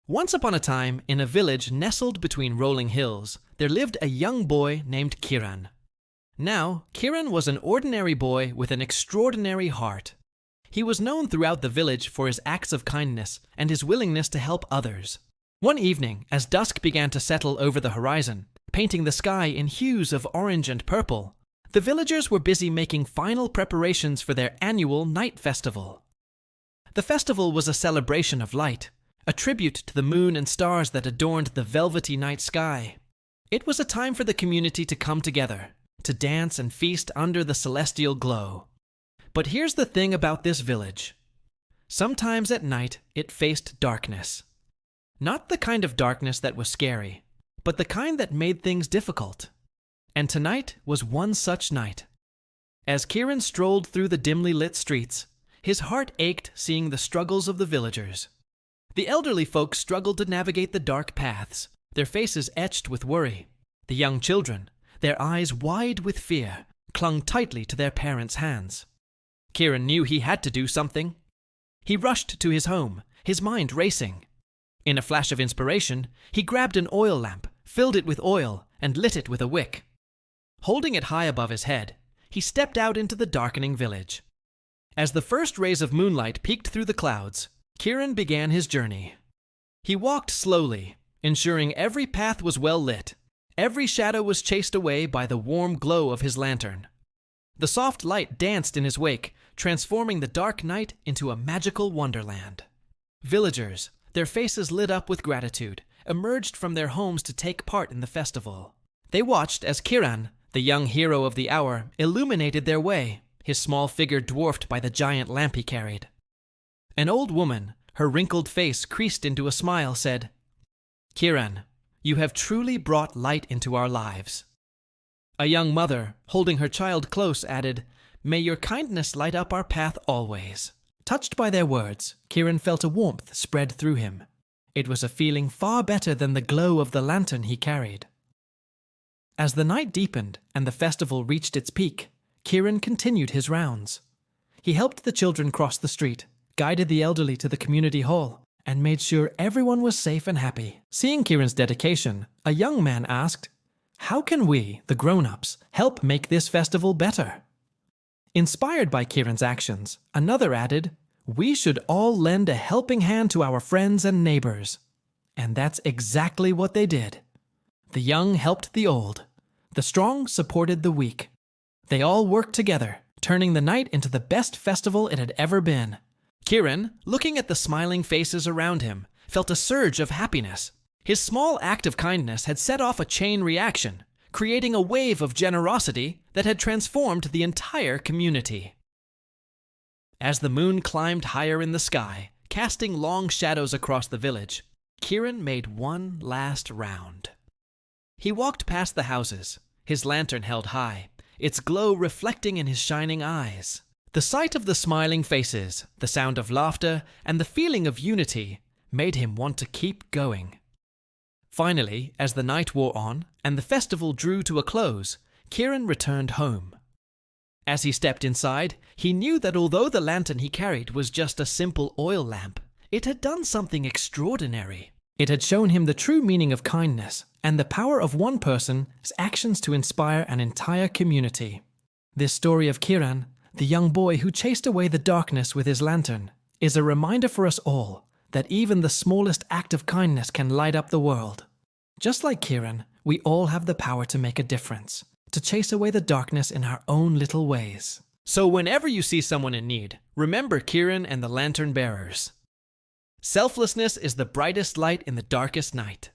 Once upon a time, in a village nestled between rolling hills, there lived a young boy named Kiran. Now, Kiran was an ordinary boy with an extraordinary heart. He was known throughout the village for his acts of kindness and his willingness to help others. One evening, as dusk began to settle over the horizon, painting the sky in hues of orange and purple, the villagers were busy making final preparations for their annual night festival. The festival was a celebration of light, a tribute to the moon and stars that adorned the velvety night sky. It was a time for the community to come together, to dance and feast under the celestial glow. But here's the thing about this village. Sometimes at night it faced darkness. Not the kind of darkness that was scary, but the kind that made things difficult. And tonight was one such night. As Kiran strolled through the dimly lit streets, his heart ached seeing the struggles of the villagers. The elderly folk struggled to navigate the dark paths, their faces etched with worry. The young children, their eyes wide with fear, clung tightly to their parents' hands. Kiran knew he had to do something. He rushed to his home, his mind racing. In a flash of inspiration, he grabbed an oil lamp, filled it with oil, and lit it with a wick. Holding it high above his head, he stepped out into the darkening village. As the first rays of moonlight peeked through the clouds, Kiran began his journey. He walked slowly, ensuring every path was well lit. Every shadow was chased away by the warm glow of his lantern. The soft light danced in his wake, transforming the dark night into a magical wonderland. Villagers, their faces lit up with gratitude, emerged from their homes to take part in the festival. They watched as Kiran, the young hero of the hour, illuminated their way, his small figure dwarfed by the giant lamp he carried. An old woman, her wrinkled face creased into a smile, said, "Kiran, you have truly brought light into our lives." A young mother, holding her child close, added, "May your kindness light up our path always." Touched by their words, Kiran felt a warmth spread through him. It was a feeling far better than the glow of the lantern he carried. As the night deepened and the festival reached its peak, Kiran continued his rounds. He helped the children cross the street, guided the elderly to the community hall, and made sure everyone was safe and happy. Seeing Kiran's dedication, a young man asked, "How can we, the grown-ups, help make this festival better?" Inspired by Kiran's actions, another added, "We should all lend a helping hand to our friends and neighbors." And that's exactly what they did. The young helped the old. The strong supported the weak. They all worked together, turning the night into the best festival it had ever been. Kiran, looking at the smiling faces around him, felt a surge of happiness. His small act of kindness had set off a chain reaction, creating a wave of generosity that had transformed the entire community. As the moon climbed higher in the sky, casting long shadows across the village, Kiran made one last round. He walked past the houses, his lantern held high, its glow reflecting in his shining eyes. The sight of the smiling faces, the sound of laughter, and the feeling of unity made him want to keep going. Finally, as the night wore on and the festival drew to a close, Kiran returned home. As he stepped inside, he knew that although the lantern he carried was just a simple oil lamp, it had done something extraordinary. It had shown him the true meaning of kindness and the power of one person's actions to inspire an entire community. This story of Kiran, the young boy who chased away the darkness with his lantern, is a reminder for us all that even the smallest act of kindness can light up the world. Just like Kiran, we all have the power to make a difference, to chase away the darkness in our own little ways. So whenever you see someone in need, remember Kiran and the lantern bearers. Selflessness is the brightest light in the darkest night.